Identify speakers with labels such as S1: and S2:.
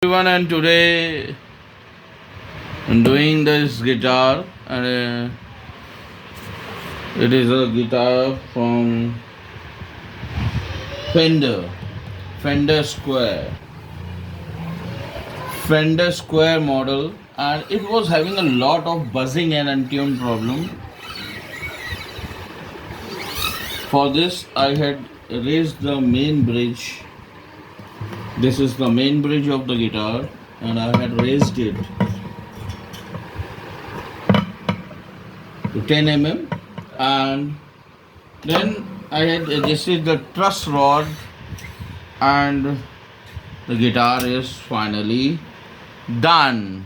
S1: everyone, and today I'm doing this guitar, and it is a guitar from Fender Squier model, and it was having a lot of buzzing and untune problem. For this I had raised the main bridge. This is the main bridge of the guitar, and I had raised it to 10 mm, and then I had adjusted the truss rod, and the guitar is finally done.